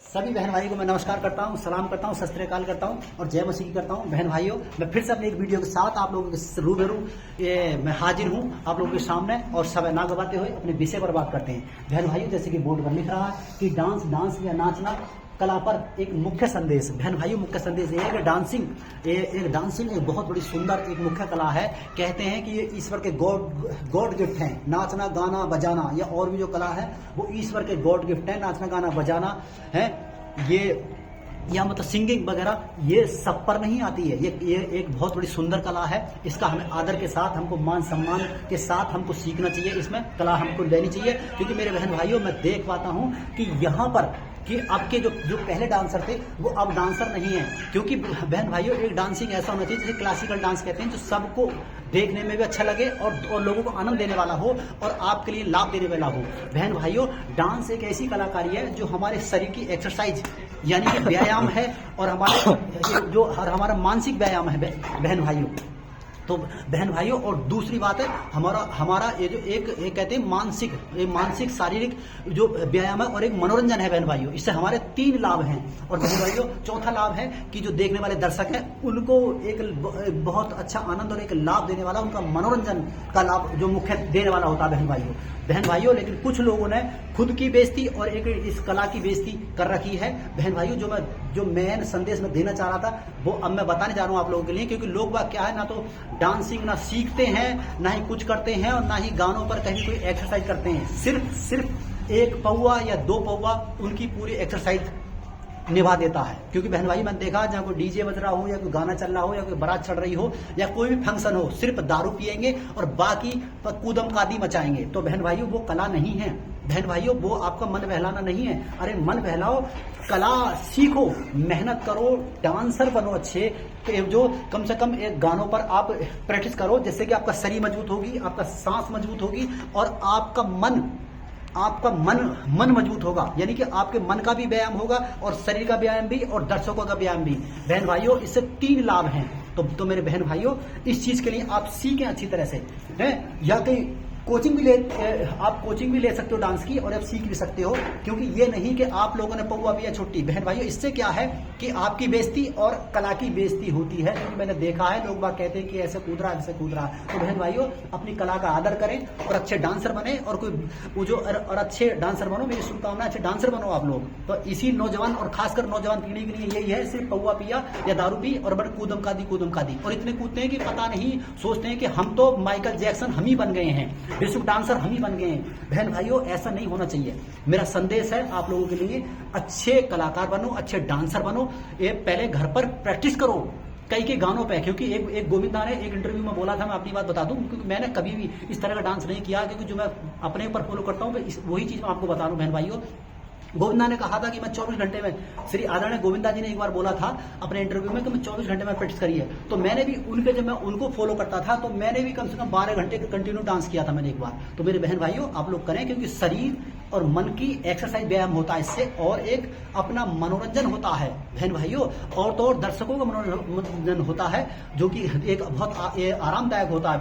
सभी बहन भाई को मैं नमस्कार करता हूं, सलाम करता हूं, सत श्री अकाल करता हूं और जय मसीह की करता हूं। बहन भाइयों, मैं फिर से अपने एक वीडियो के साथ आप लोगों के रूबरू मैं हाजिर हूं आप लोगों के सामने और समय ना गवाते हुए अपने विषय पर बात करते हैं। बहन भाइयों, जैसे कि बोर्ड पर लिख रहा है कि डांस या नाचना कला पर एक मुख्य संदेश। बहन भाइयों, मुख्य संदेश ये है कि डांसिंग एक बहुत बड़ी सुंदर एक मुख्य कला है। कहते हैं कि ये ईश्वर के गॉड गिफ्ट हैं। नाचना, गाना, बजाना या और भी जो कला है वो ईश्वर के गॉड गिफ्ट है। नाचना, गाना, बजाना है ये या मतलब सिंगिंग वगैरह ये सब पर नहीं आती है। ये एक बहुत बड़ी सुंदर कला है। इसका हमें आदर के साथ, हमको मान सम्मान के साथ हमको सीखना चाहिए। इसमें कला हमको लेनी चाहिए, क्योंकि मेरे बहन भाइयों, मैं देख पाता हूं कि यहाँ पर कि आपके जो पहले डांसर थे वो अब डांसर नहीं है। क्योंकि बहन भाइयों, एक डांसिंग ऐसा होना चाहिए जैसे क्लासिकल डांस कहते हैं, जो सबको देखने में भी अच्छा लगे और लोगों को आनंद देने वाला हो और आपके लिए लाभ देने वाला हो। बहन भाइयों, डांस एक ऐसी कलाकारी है जो हमारे शरीर की एक्सरसाइज यानी कि व्यायाम है और हमारा मानसिक व्यायाम है बहन भाइयों। तो बहन भाइयों, और दूसरी बात है हमारा ये जो एक कहते हैं मानसिक शारीरिक जो व्यायाम है और एक मनोरंजन है बहन भाइयों। इससे हमारे 3 लाभ हैं। और बहन भाइयों, चौथा लाभ है कि जो देखने वाले दर्शक हैं उनको एक बहुत अच्छा आनंद और एक लाभ देने वाला, उनका मनोरंजन का लाभ जो मुख्य देने वाला होता है बहन भाइयों। लेकिन कुछ लोगों ने खुद की बेइज्जती और एक इस कला की बेइज्जती कर रखी है। बहन भाइयों, जो मैं संदेश में देना चाह रहा था वो अब मैं बताने जा रहा हूं आप लोगों के लिए। क्योंकि लोग बात क्या है, ना तो डांसिंग ना सीखते हैं, ना ही कुछ करते हैं और ना ही गानों पर कहीं कोई एक्सरसाइज करते हैं। सिर्फ 1 पौवा या 2 पौवा उनकी पूरी एक्सरसाइज निभा देता है। क्योंकि बहन भाई, मैंने देखा जहाँ कोई डीजे बज रहा हो या कोई गाना चल रहा हो या कोई बारात चढ़ रही हो या कोई भी फंक्शन हो, सिर्फ दारू पिएंगे और बाकी कूदम कादी मचाएंगे। तो बहन भाइयों, वो कला नहीं है। बहन भाइयों, वो आपका मन बहलाना नहीं है। अरे मन बहलाओ, कला सीखो, मेहनत करो, डांसर बनो अच्छे। जो कम से कम एक गानों पर आप प्रैक्टिस करो, जिससे कि आपका शरीर मजबूत होगी, आपका सांस मजबूत होगी और आपका मन मजबूत होगा। यानी कि आपके मन का भी व्यायाम होगा और शरीर का व्यायाम भी और दर्शकों का व्यायाम भी। बहन भाइयों, इससे 3 लाभ हैं। तो मेरे बहन भाइयों, इस चीज के लिए आप सीखें अच्छी तरह से हैं। या कहीं आप कोचिंग भी ले सकते हो डांस की और आप सीख भी सकते हो। क्योंकि ये नहीं कि आप लोगों ने पौवा पिया छुट्टी। बहन भाइयों, इससे क्या है कि आपकी बेइज्जती और कला की बेइज्जती होती है। क्योंकि मैंने देखा है, लोग बात कहते हैं कि ऐसे कूद रहा है, ऐसे कूद रहा है। तो बहन भाइयों, अपनी कला का आदर करें और अच्छे डांसर बने और अच्छे डांसर बनो। मेरी शुभकामना, अच्छे डांसर बनो आप लोग। तो इसी नौजवान और खासकर नौजवान पीढ़ी के लिए यही है, सिर्फ पौवा पिया या दारू पी और बड़े कूदम कादी और इतने कूदते हैं कि पता नहीं, सोचते हैं कि हम तो माइकल जैक्सन हम ही बन गए हैं, विश्व डांसर हम ही बन गए हैं। बहन भाइयों, ऐसा नहीं होना चाहिए। मेरा संदेश है आप लोगों के लिए, अच्छे कलाकार बनो, अच्छे डांसर बनो। ये पहले घर पर प्रैक्टिस करो कई के गानों पे। क्योंकि एक गोविंदा ने एक इंटरव्यू में बोला था, मैं अपनी बात बता दूं, क्योंकि मैंने कभी भी इस तरह का डांस नहीं किया। क्योंकि जो मैं अपने ऊपर फॉलो करता हूं वही चीज मैं आपको बता रहा हूं बहन भाइयों। गोविंदा ने कहा था कि मैं 24 घंटे में, श्री आदरणीय गोविंदा जी ने एक बार बोला था अपने इंटरव्यू में कि मैं 24 घंटे में प्रैक्टिस करी है। तो मैंने भी जब मैं उनको फॉलो करता था तो मैंने भी कम से कम 12 घंटे कंटिन्यू डांस किया था मैंने एक बार। तो मेरे बहन भाइयों, आप लोग करें, क्योंकि शरीर और मन की एक्सरसाइज व्यायाम होता है इससे, और एक अपना मनोरंजन होता है बहन भाइयों। और तो और दर्शकों का मनोरंजन होता है, जो कि एक बहुत आरामदायक होता है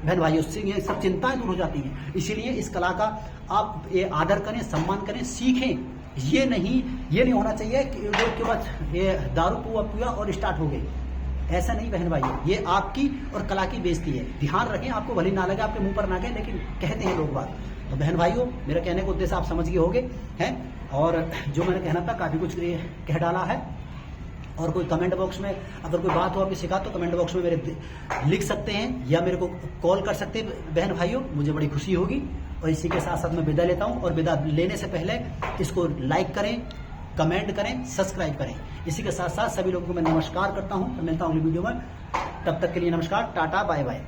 बहन भाइयों। उससे ये सब चिंताएं दूर हो जाती हैं। इसीलिए इस कला का आप ये आदर करें, सम्मान करें, सीखें। ये नहीं होना चाहिए कि उसके बाद ये दारू पिया और स्टार्ट हो गई। ऐसा नहीं बहन भाइयों, ये आपकी और कला की बेइज्जती है। ध्यान रखें, आपको भली ना लगे, आपके मुंह पर ना गए, लेकिन कहते हैं लोग बात। तो बहन भाइयों, मेरा कहने का उद्देश्य आप समझ गए होंगे हैं। और जो मैंने कहना था काफी कुछ कह डाला है। और कोई कमेंट बॉक्स में अगर कोई बात हो आपकी शिका, तो कमेंट बॉक्स में मेरे लिख सकते हैं या मेरे को कॉल कर सकते हैं बहन भाइयों, मुझे बड़ी खुशी होगी। और इसी के साथ साथ मैं विदा लेता हूं। और विदा लेने से पहले इसको लाइक करें, कमेंट करें, सब्सक्राइब करें। इसी के साथ साथ सभी लोगों को मैं नमस्कार करता हूं। तो मिलता हूं अगली वीडियो में। तब तक के लिए नमस्कार, टाटा, बाय बाय।